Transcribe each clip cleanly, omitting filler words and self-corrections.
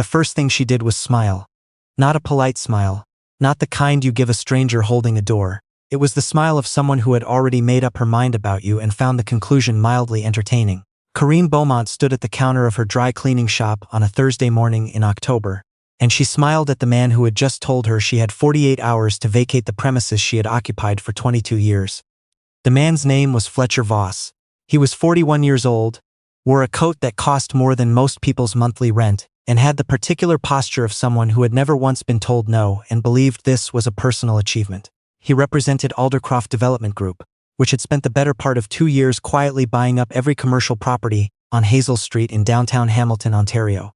the first thing she did was smile. Not a polite smile. Not the kind you give a stranger holding a door. It was the smile of someone who had already made up her mind about you and found the conclusion mildly entertaining. Corrine Beaumont stood at the counter of her dry cleaning shop on a Thursday morning in October, and she smiled at the man who had just told her she had 48 hours to vacate the premises she had occupied for 22 years. The man's name was Fletcher Voss. He was 41 years old, wore a coat that cost more than most people's monthly rent, and had the particular posture of someone who had never once been told no and believed this was a personal achievement. He represented Aldercroft Development Group, which had spent the better part of 2 years quietly buying up every commercial property on Hazel Street in downtown Hamilton, Ontario.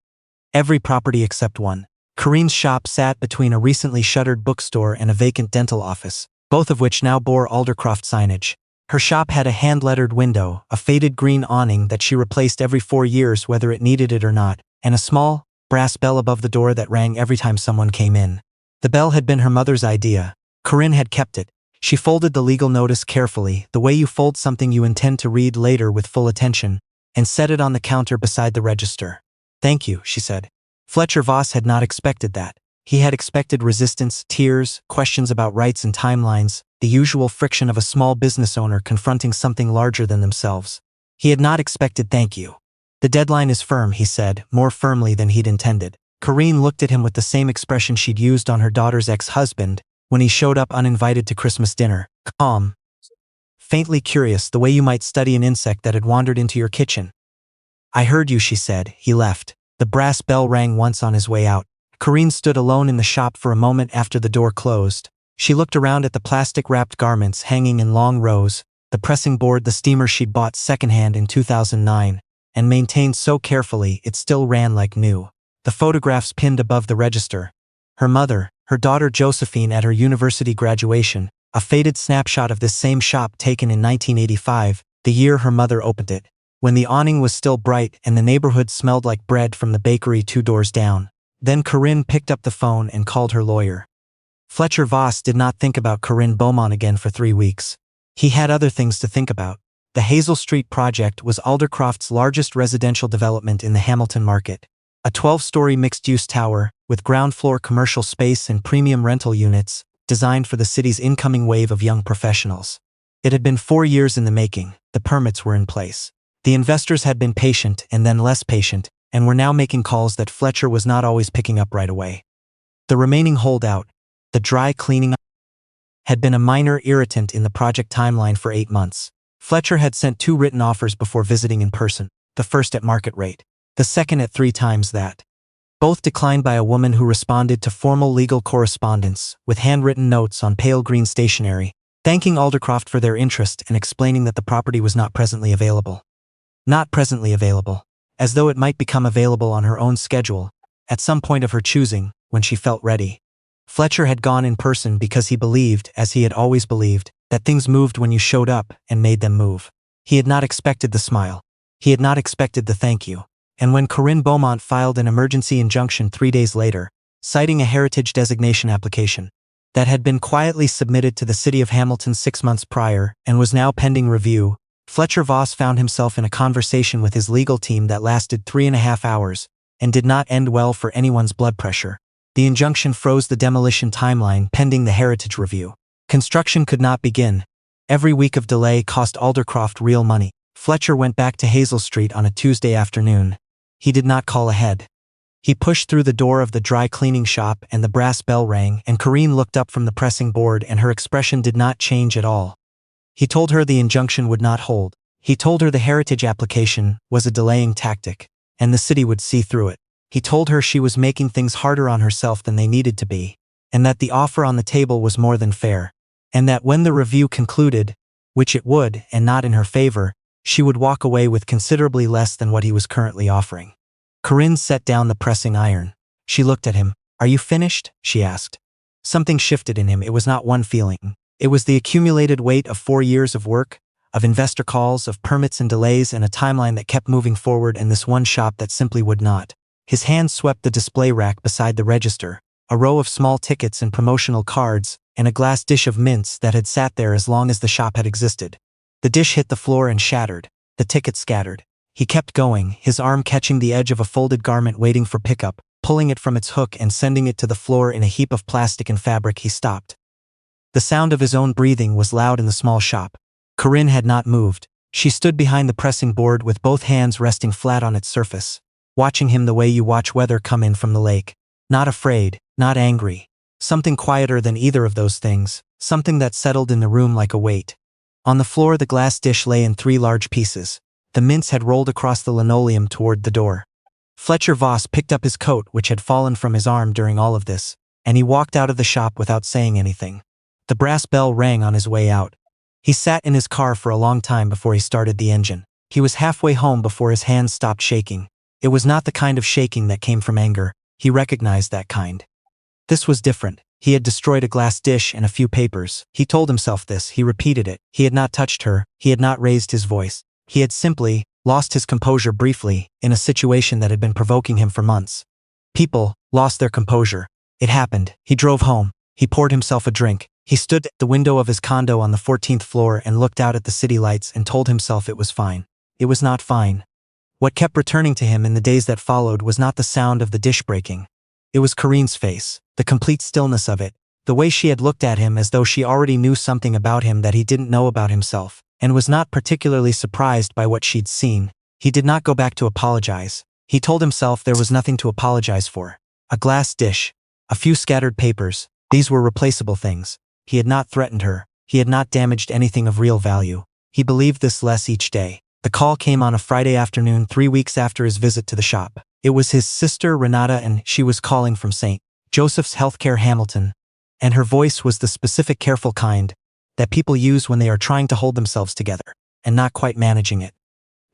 Every property except one. Corrine's shop sat between a recently shuttered bookstore and a vacant dental office, both of which now bore Aldercroft signage. Her shop had a hand-lettered window, a faded green awning that she replaced every 4 years whether it needed it or not, and a small, brass bell above the door that rang every time someone came in. The bell had been her mother's idea. Corrine had kept it. She folded the legal notice carefully, the way you fold something you intend to read later with full attention, and set it on the counter beside the register. "Thank you," she said. Fletcher Voss had not expected that. He had expected resistance, tears, questions about rights and timelines, the usual friction of a small business owner confronting something larger than themselves. He had not expected "thank you." "The deadline is firm," he said, more firmly than he'd intended. Corrine looked at him with the same expression she'd used on her daughter's ex-husband when he showed up uninvited to Christmas dinner. Calm. Faintly curious, the way you might study an insect that had wandered into your kitchen. "I heard you," she said. He left. The brass bell rang once on his way out. Corrine stood alone in the shop for a moment after the door closed. She looked around at the plastic-wrapped garments hanging in long rows, the pressing board, the steamer she'd bought secondhand in 2009, and maintained so carefully it still ran like new. The photographs pinned above the register. Her mother, her daughter Josephine at her university graduation, a faded snapshot of this same shop taken in 1985, the year her mother opened it, when the awning was still bright and the neighborhood smelled like bread from the bakery 2 doors down. Then Corrine picked up the phone and called her lawyer. Fletcher Voss did not think about Corrine Beaumont again for 3 weeks. He had other things to think about. The Hazel Street project was Aldercroft's largest residential development in the Hamilton market. A 12-story mixed-use tower, with ground-floor commercial space and premium rental units, designed for the city's incoming wave of young professionals. It had been 4 years in the making. The permits were in place. The investors had been patient and then less patient, and were now making calls that Fletcher was not always picking up right away. The remaining holdout, the dry cleaning, had been a minor irritant in the project timeline for 8 months. Fletcher had sent 2 written offers before visiting in person, the first at market rate, the second at 3 times that. Both declined by a woman who responded to formal legal correspondence with handwritten notes on pale green stationery, thanking Aldercroft for their interest and explaining that the property was not presently available. Not presently available, as though it might become available on her own schedule, at some point of her choosing, when she felt ready. Fletcher had gone in person because he believed, as he had always believed, that things moved when you showed up and made them move. He had not expected the smile. He had not expected the thank you. And when Corrine Beaumont filed an emergency injunction 3 days later, citing a heritage designation application that had been quietly submitted to the city of Hamilton 6 months prior and was now pending review, Fletcher Voss found himself in a conversation with his legal team that lasted 3.5 hours and did not end well for anyone's blood pressure. The injunction froze the demolition timeline pending the heritage review. Construction could not begin. Every week of delay cost Aldercroft real money. Fletcher went back to Hazel Street on a Tuesday afternoon. He did not call ahead. He pushed through the door of the dry cleaning shop and the brass bell rang, and Corrine looked up from the pressing board and her expression did not change at all. He told her the injunction would not hold. He told her the heritage application was a delaying tactic, and the city would see through it. He told her she was making things harder on herself than they needed to be, and that the offer on the table was more than fair, and that when the review concluded, which it would, and not in her favor, she would walk away with considerably less than what he was currently offering. Corrine set down the pressing iron. She looked at him. "Are you finished?" she asked. Something shifted in him. It was not one feeling. It was the accumulated weight of 4 years of work, of investor calls, of permits and delays, and a timeline that kept moving forward, and this one shop that simply would not. His hand swept the display rack beside the register, a row of small tickets and promotional cards, and a glass dish of mints that had sat there as long as the shop had existed. The dish hit the floor and shattered. The tickets scattered. He kept going, his arm catching the edge of a folded garment waiting for pickup, pulling it from its hook and sending it to the floor in a heap of plastic and fabric. He stopped. The sound of his own breathing was loud in the small shop. Corrine had not moved. She stood behind the pressing board with both hands resting flat on its surface, watching him the way you watch weather come in from the lake. Not afraid, not angry. Something quieter than either of those things, something that settled in the room like a weight. On the floor the glass dish lay in 3 large pieces. The mince had rolled across the linoleum toward the door. Fletcher Voss picked up his coat, which had fallen from his arm during all of this, and he walked out of the shop without saying anything. The brass bell rang on his way out. He sat in his car for a long time before he started the engine. He was halfway home before his hands stopped shaking. It was not the kind of shaking that came from anger. He recognized that kind. This was different. He had destroyed a glass dish and a few papers. He told himself this. He repeated it. He had not touched her. He had not raised his voice. He had simply lost his composure briefly in a situation that had been provoking him for months. People lost their composure. It happened. He drove home. He poured himself a drink. He stood at the window of his condo on the 14th floor and looked out at the city lights and told himself it was fine. It was not fine. What kept returning to him in the days that followed was not the sound of the dish breaking. It was Corrine's face, the complete stillness of it, the way she had looked at him as though she already knew something about him that he didn't know about himself, and was not particularly surprised by what she'd seen. He did not go back to apologize. He told himself there was nothing to apologize for. A glass dish, a few scattered papers, these were replaceable things. He had not threatened her. He had not damaged anything of real value. He believed this less each day. The call came on a Friday afternoon 3 weeks after his visit to the shop. It was his sister Renata, and she was calling from St. Joseph's Healthcare Hamilton, and her voice was the specific careful kind that people use when they are trying to hold themselves together and not quite managing it.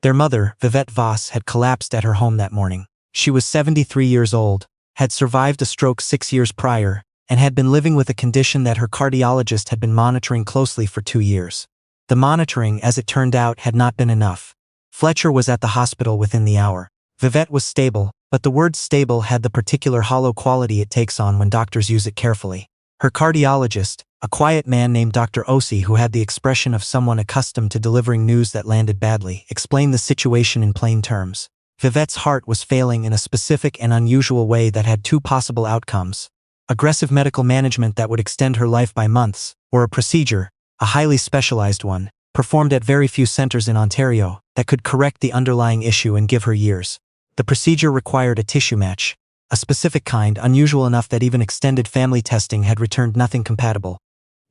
Their mother, Vivette Voss, had collapsed at her home that morning. She was 73 years old, had survived a stroke 6 years prior, and had been living with a condition that her cardiologist had been monitoring closely for 2 years. The monitoring, as it turned out, had not been enough. Fletcher was at the hospital within the hour. Vivette was stable, but the word stable had the particular hollow quality it takes on when doctors use it carefully. Her cardiologist, a quiet man named Dr. Osi, who had the expression of someone accustomed to delivering news that landed badly, explained the situation in plain terms. Vivette's heart was failing in a specific and unusual way that had 2 possible outcomes: aggressive medical management that would extend her life by months, or a procedure, a highly specialized one, performed at very few centers in Ontario, that could correct the underlying issue and give her years. The procedure required a tissue match, a specific kind, unusual enough that even extended family testing had returned nothing compatible.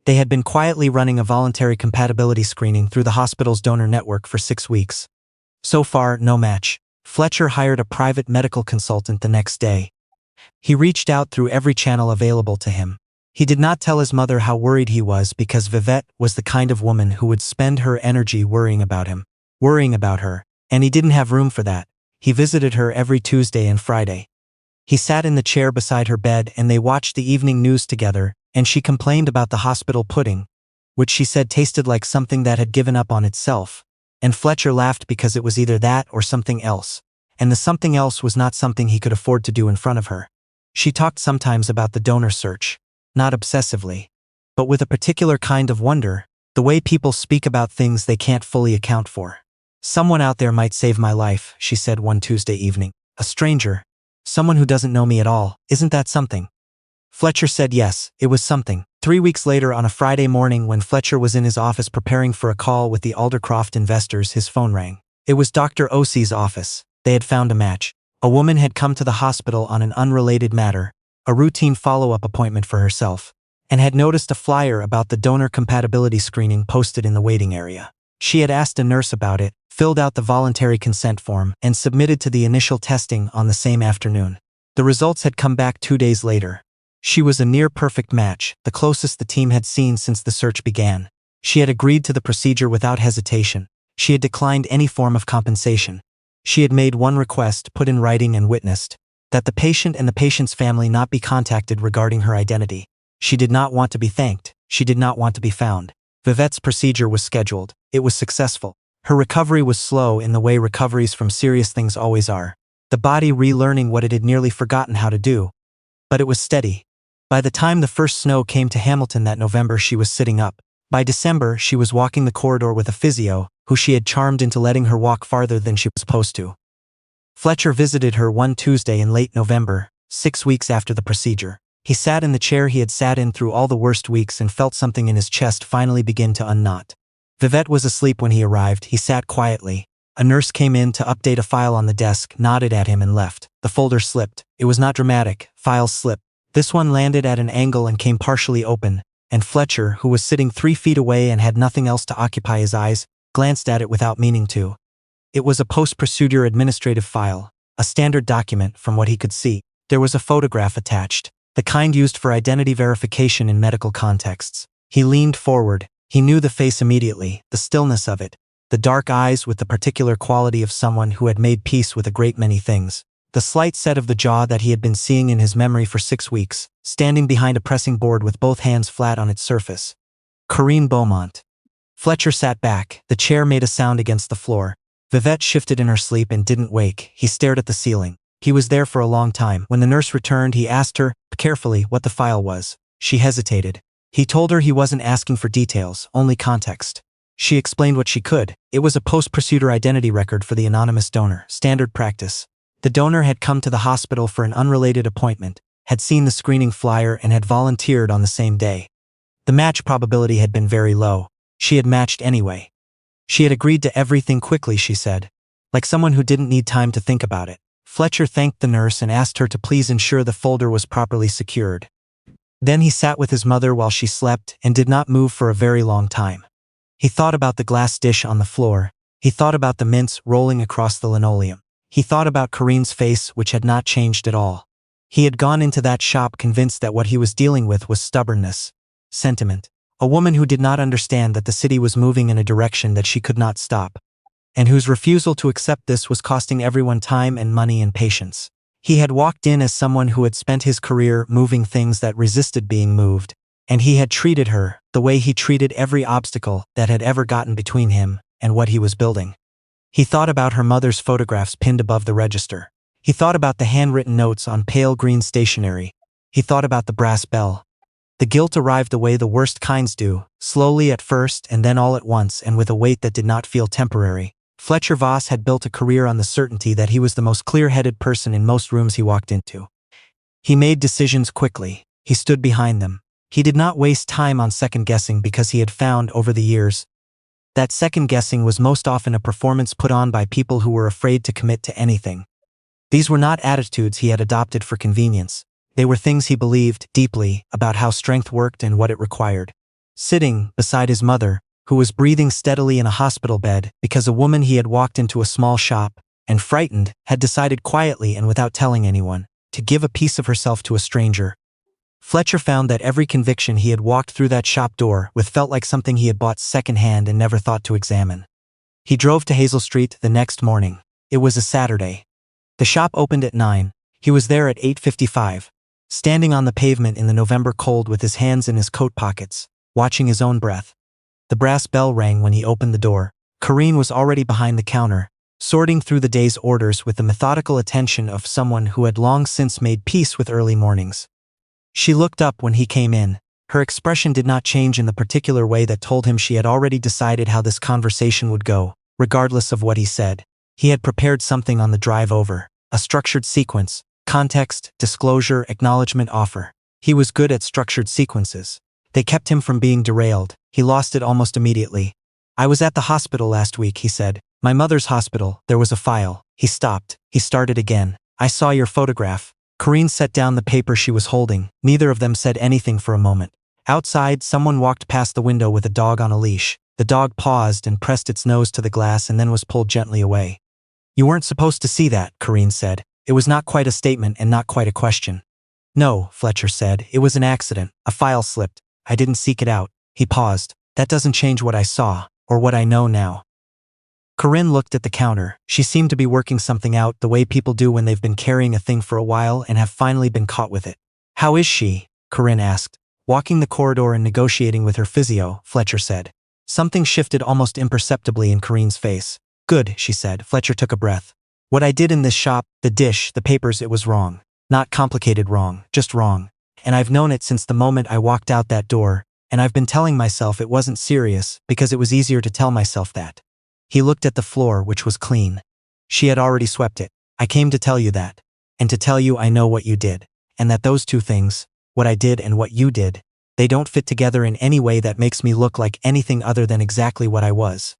They had been quietly running a voluntary compatibility screening through the hospital's donor network for 6 weeks. So far, no match. Fletcher hired a private medical consultant the next day. He reached out through every channel available to him. He did not tell his mother how worried he was, because Vivette was the kind of woman who would spend her energy worrying about him, worrying about her, and he didn't have room for that. He visited her every Tuesday and Friday. He sat in the chair beside her bed and they watched the evening news together, and she complained about the hospital pudding, which she said tasted like something that had given up on itself, and Fletcher laughed because it was either that or something else, and the something else was not something he could afford to do in front of her. She talked sometimes about the donor search, not obsessively, but with a particular kind of wonder, the way people speak about things they can't fully account for. "Someone out there might save my life," she said one Tuesday evening. "A stranger. Someone who doesn't know me at all. Isn't that something?" Fletcher said yes, it was something. 3 weeks later, on a Friday morning when Fletcher was in his office preparing for a call with the Aldercroft investors, his phone rang. It was Dr. Osi's office. They had found a match. A woman had come to the hospital on an unrelated matter, a routine follow-up appointment for herself, and had noticed a flyer about the donor compatibility screening posted in the waiting area. She had asked a nurse about it, filled out the voluntary consent form, and submitted to the initial testing on the same afternoon. The results had come back 2 days later. She was a near-perfect match, the closest the team had seen since the search began. She had agreed to the procedure without hesitation. She had declined any form of compensation. She had made one request, put in writing and witnessed, that the patient and the patient's family not be contacted regarding her identity. She did not want to be thanked. She did not want to be found. Vivette's procedure was scheduled. It was successful. Her recovery was slow in the way recoveries from serious things always are, the body relearning what it had nearly forgotten how to do. But it was steady. By the time the first snow came to Hamilton that November, she was sitting up. By December, she was walking the corridor with a physio, who she had charmed into letting her walk farther than she was supposed to. Fletcher visited her one Tuesday in late November. 6 weeks after the procedure. He sat in the chair he had sat in through all the worst weeks and felt something in his chest finally begin to unknot. Vivette was asleep when he arrived. He sat quietly. A nurse came in to update a file on the desk, nodded at him and left. The folder slipped. It was not dramatic. Files slipped. This one landed at an angle and came partially open, and Fletcher, who was sitting 3 feet away and had nothing else to occupy his eyes, glanced at it without meaning to. It was a post-procedure administrative file, a standard document from what he could see. There was a photograph attached, the kind used for identity verification in medical contexts. He leaned forward. He knew the face immediately, the stillness of it, the dark eyes with the particular quality of someone who had made peace with a great many things. The slight set of the jaw that he had been seeing in his memory for 6 weeks, standing behind a pressing board with both hands flat on its surface. Corrine Beaumont. Fletcher sat back. The chair made a sound against the floor. Vivette shifted in her sleep and didn't wake. He stared at the ceiling. He was there for a long time. When the nurse returned, he asked her, carefully, what the file was. She hesitated. He told her he wasn't asking for details, only context. She explained what she could. It was a post-procedure identity record for the anonymous donor, standard practice. The donor had come to the hospital for an unrelated appointment, had seen the screening flyer and had volunteered on the same day. The match probability had been very low. She had matched anyway. She had agreed to everything quickly, she said, like someone who didn't need time to think about it. Fletcher thanked the nurse and asked her to please ensure the folder was properly secured. Then he sat with his mother while she slept and did not move for a very long time. He thought about the glass dish on the floor. He thought about the mints rolling across the linoleum. He thought about Corrine's face, which had not changed at all. He had gone into that shop convinced that what he was dealing with was stubbornness, sentiment, a woman who did not understand that the city was moving in a direction that she could not stop, and whose refusal to accept this was costing everyone time and money and patience. He had walked in as someone who had spent his career moving things that resisted being moved, and he had treated her the way he treated every obstacle that had ever gotten between him and what he was building. He thought about her mother's photographs pinned above the register. He thought about the handwritten notes on pale green stationery. He thought about the brass bell. The guilt arrived the way the worst kinds do, slowly at first and then all at once and with a weight that did not feel temporary. Fletcher Voss had built a career on the certainty that he was the most clear-headed person in most rooms he walked into. He made decisions quickly. He stood behind them. He did not waste time on second-guessing because he had found, over the years, that second-guessing was most often a performance put on by people who were afraid to commit to anything. These were not attitudes he had adopted for convenience. They were things he believed deeply about how strength worked and what it required. Sitting beside his mother, who was breathing steadily in a hospital bed because a woman he had walked into a small shop and, frightened, had decided quietly and without telling anyone to give a piece of herself to a stranger. Fletcher found that every conviction he had walked through that shop door with felt like something he had bought secondhand and never thought to examine. He drove to Hazel Street the next morning. It was a Saturday. The shop opened at 9. He was there at 8:55, standing on the pavement in the November cold with his hands in his coat pockets, watching his own breath. The brass bell rang when he opened the door. Corrine was already behind the counter, sorting through the day's orders with the methodical attention of someone who had long since made peace with early mornings. She looked up when he came in. Her expression did not change in the particular way that told him she had already decided how this conversation would go, regardless of what he said. He had prepared something on the drive over, a structured sequence, context, disclosure, acknowledgement, offer. He was good at structured sequences. They kept him from being derailed. He lost it almost immediately. I was at the hospital last week, he said. My mother's hospital. There was a file. He stopped. He started again. I saw your photograph. Corrine set down the paper she was holding. Neither of them said anything for a moment. Outside, someone walked past the window with a dog on a leash. The dog paused and pressed its nose to the glass and then was pulled gently away. You weren't supposed to see that, Corrine said. It was not quite a statement and not quite a question. No, Fletcher said. It was an accident. A file slipped. I didn't seek it out. He paused. That doesn't change what I saw, or what I know now. Corrine looked at the counter. She seemed to be working something out the way people do when they've been carrying a thing for a while and have finally been caught with it. How is she? Corrine asked. Walking the corridor and negotiating with her physio, Fletcher said. Something shifted almost imperceptibly in Corrine's face. Good, she said. Fletcher took a breath. What I did in this shop, the dish, the papers, it was wrong. Not complicated wrong, just wrong. And I've known it since the moment I walked out that door, and I've been telling myself it wasn't serious because it was easier to tell myself that. He looked at the floor, which was clean. She had already swept it. I came to tell you that. and to tell you I know what you did, and that those two things, what I did and what you did, they don't fit together in any way that makes me look like anything other than exactly what I was."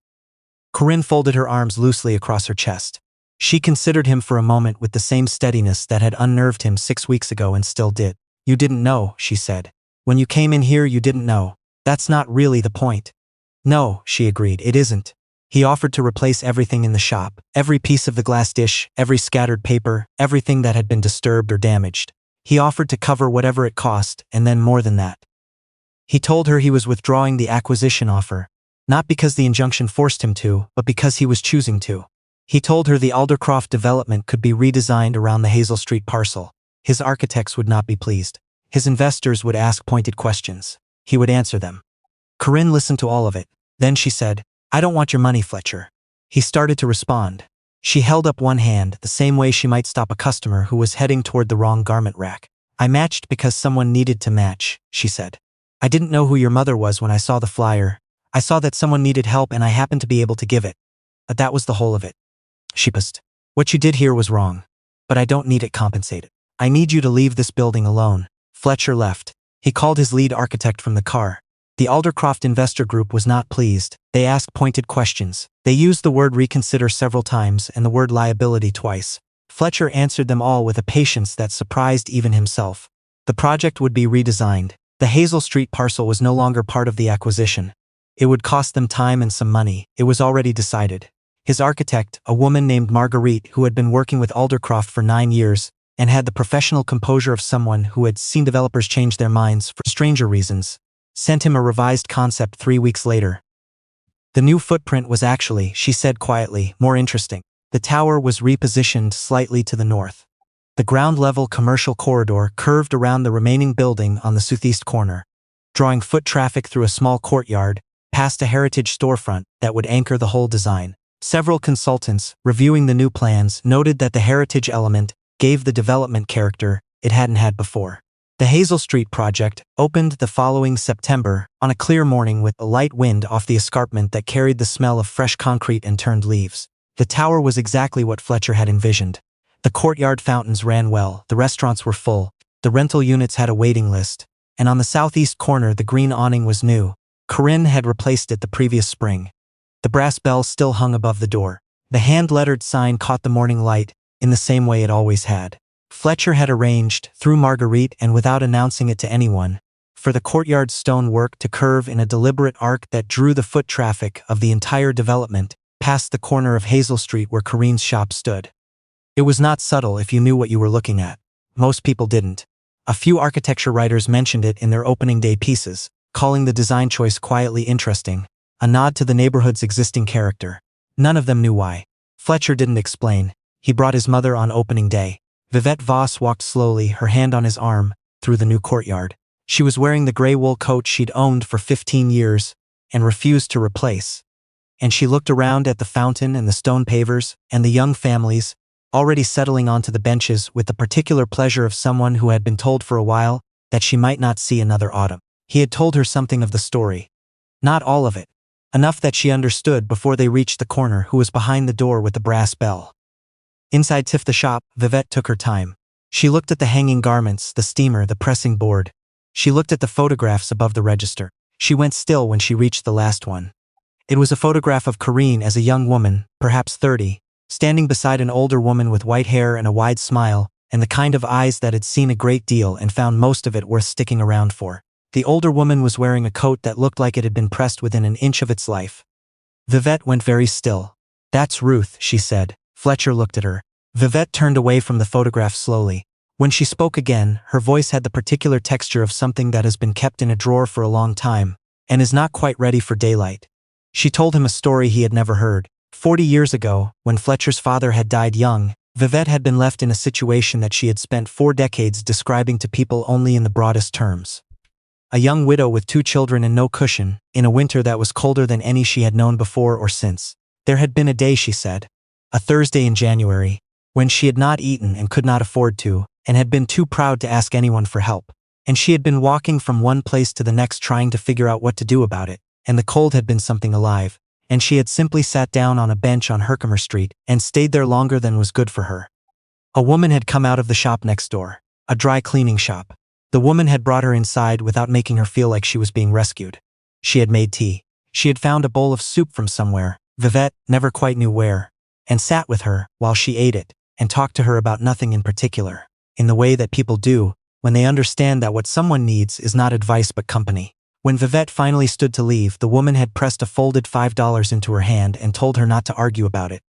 Corrine folded her arms loosely across her chest. She considered him for a moment with the same steadiness that had unnerved him 6 weeks ago and still did. "You didn't know," she said. "When you came in here you didn't know. That's not really the point." "No," she agreed, "it isn't." He offered to replace everything in the shop, every piece of the glass dish, every scattered paper, everything that had been disturbed or damaged. He offered to cover whatever it cost, and then more than that. He told her he was withdrawing the acquisition offer, not because the injunction forced him to, but because he was choosing to. He told her the Aldercroft development could be redesigned around the Hazel Street parcel. His architects would not be pleased. His investors would ask pointed questions. He would answer them. Corrine listened to all of it. Then she said, "I don't want your money, Fletcher." He started to respond. She held up one hand, the same way she might stop a customer who was heading toward the wrong garment rack. "I matched because someone needed to match," she said. "I didn't know who your mother was when I saw the flyer. I saw that someone needed help and I happened to be able to give it. But that was the whole of it." She paused. "What you did here was wrong. But I don't need it compensated. I need you to leave this building alone." Fletcher left. He called his lead architect from the car. The Aldercroft investor group was not pleased. They asked pointed questions. They used the word reconsider several times and the word liability twice. Fletcher answered them all with a patience that surprised even himself. The project would be redesigned. The Hazel Street parcel was no longer part of the acquisition. It would cost them time and some money. It was already decided. His architect, a woman named Marguerite who had been working with Aldercroft for 9 years, and had the professional composure of someone who had seen developers change their minds for stranger reasons, sent him a revised concept 3 weeks later. The new footprint was actually, she said quietly, more interesting. The tower was repositioned slightly to the north. The ground-level commercial corridor curved around the remaining building on the southeast corner, drawing foot traffic through a small courtyard, past a heritage storefront that would anchor the whole design. Several consultants, reviewing the new plans, noted that the heritage element gave the development character it hadn't had before. The Hazel Street project opened the following September on a clear morning with a light wind off the escarpment that carried the smell of fresh concrete and turned leaves. The tower was exactly what Fletcher had envisioned. The courtyard fountains ran well, the restaurants were full, the rental units had a waiting list, and on the southeast corner the green awning was new. Corrine had replaced it the previous spring. The brass bell still hung above the door. The hand-lettered sign caught the morning light in the same way it always had. Fletcher had arranged, through Marguerite and without announcing it to anyone, for the courtyard stonework to curve in a deliberate arc that drew the foot traffic of the entire development past the corner of Hazel Street where Corrine's shop stood. It was not subtle if you knew what you were looking at. Most people didn't. A few architecture writers mentioned it in their opening day pieces, calling the design choice quietly interesting, a nod to the neighborhood's existing character. None of them knew why. Fletcher didn't explain. He brought his mother on opening day. Vivette Voss walked slowly, her hand on his arm, through the new courtyard. She was wearing the gray wool coat she'd owned for 15 years and refused to replace. And she looked around at the fountain and the stone pavers and the young families, already settling onto the benches with the particular pleasure of someone who had been told for a while that she might not see another autumn. He had told her something of the story. Not all of it. Enough that she understood before they reached the corner who was behind the door with the brass bell. Inside the shop, Vivette took her time. She looked at the hanging garments, the steamer, the pressing board. She looked at the photographs above the register. She went still when she reached the last one. It was a photograph of Corrine as a young woman, perhaps 30, standing beside an older woman with white hair and a wide smile, and the kind of eyes that had seen a great deal and found most of it worth sticking around for. The older woman was wearing a coat that looked like it had been pressed within an inch of its life. Vivette went very still. "That's Ruth," she said. Fletcher looked at her. Vivette turned away from the photograph slowly. When she spoke again, her voice had the particular texture of something that has been kept in a drawer for a long time, and is not quite ready for daylight. She told him a story he had never heard. 40 years ago, when Fletcher's father had died young, Vivette had been left in a situation that she had spent 4 decades describing to people only in the broadest terms. A young widow with 2 children and no cushion, in a winter that was colder than any she had known before or since. There had been a day, she said, a Thursday in January, when she had not eaten and could not afford to, and had been too proud to ask anyone for help. And she had been walking from one place to the next trying to figure out what to do about it, and the cold had been something alive, and she had simply sat down on a bench on Herkimer Street and stayed there longer than was good for her. A woman had come out of the shop next door, a dry cleaning shop. The woman had brought her inside without making her feel like she was being rescued. She had made tea. She had found a bowl of soup from somewhere, Vivette never quite knew where, and sat with her while she ate it, and talked to her about nothing in particular, in the way that people do when they understand that what someone needs is not advice but company. When Vivette finally stood to leave, the woman had pressed a folded $5 into her hand and told her not to argue about it.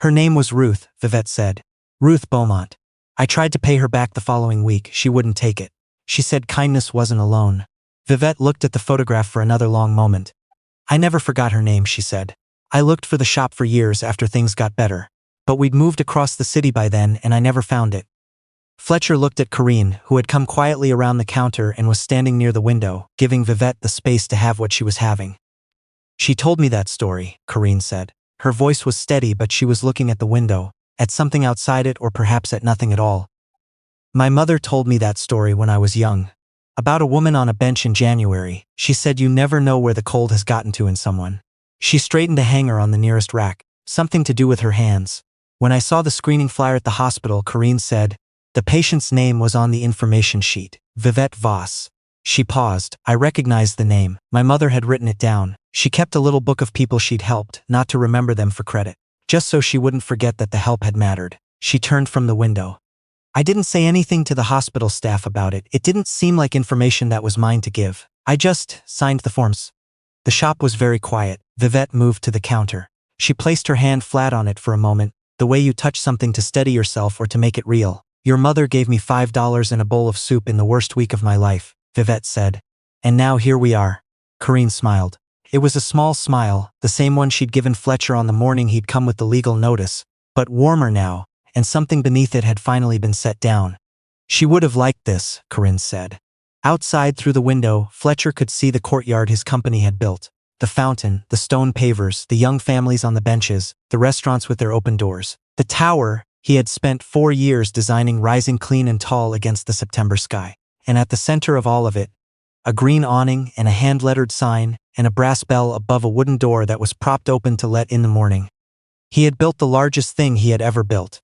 Her name was Ruth, Vivette said. Ruth Beaumont. I tried to pay her back the following week. She wouldn't take it. She said kindness wasn't a loan. Vivette looked at the photograph for another long moment. I never forgot her name, she said. I looked for the shop for years after things got better. But we'd moved across the city by then and I never found it. Fletcher looked at Corrine, who had come quietly around the counter and was standing near the window, giving Vivette the space to have what she was having. She told me that story, Corrine said. Her voice was steady, but she was looking at the window, at something outside it or perhaps at nothing at all. My mother told me that story when I was young. About a woman on a bench in January. She said you never know where the cold has gotten to in someone. She straightened a hanger on the nearest rack, something to do with her hands. When I saw the screening flyer at the hospital, Corrine said, the patient's name was on the information sheet, Vivette Voss. She paused. I recognized the name. My mother had written it down. She kept a little book of people she'd helped, not to remember them for credit, just so she wouldn't forget that the help had mattered. She turned from the window. I didn't say anything to the hospital staff about it. It didn't seem like information that was mine to give. I just signed the forms. The shop was very quiet. Vivette moved to the counter. She placed her hand flat on it for a moment, the way you touch something to steady yourself or to make it real. Your mother gave me $5 and a bowl of soup in the worst week of my life, Vivette said. And now here we are. Corrine smiled. It was a small smile, the same one she'd given Fletcher on the morning he'd come with the legal notice, but warmer now, and something beneath it had finally been set down. She would have liked this, Corrine said. Outside through the window, Fletcher could see the courtyard his company had built. The fountain, the stone pavers, the young families on the benches, the restaurants with their open doors. The tower he had spent 4 years designing, rising clean and tall against the September sky. And at the center of all of it, a green awning and a hand-lettered sign and a brass bell above a wooden door that was propped open to let in the morning. He had built the largest thing he had ever built.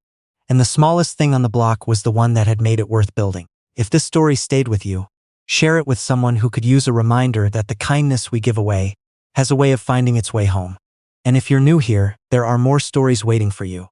And the smallest thing on the block was the one that had made it worth building. If this story stayed with you, share it with someone who could use a reminder that the kindness we give away has a way of finding its way home. And if you're new here, there are more stories waiting for you.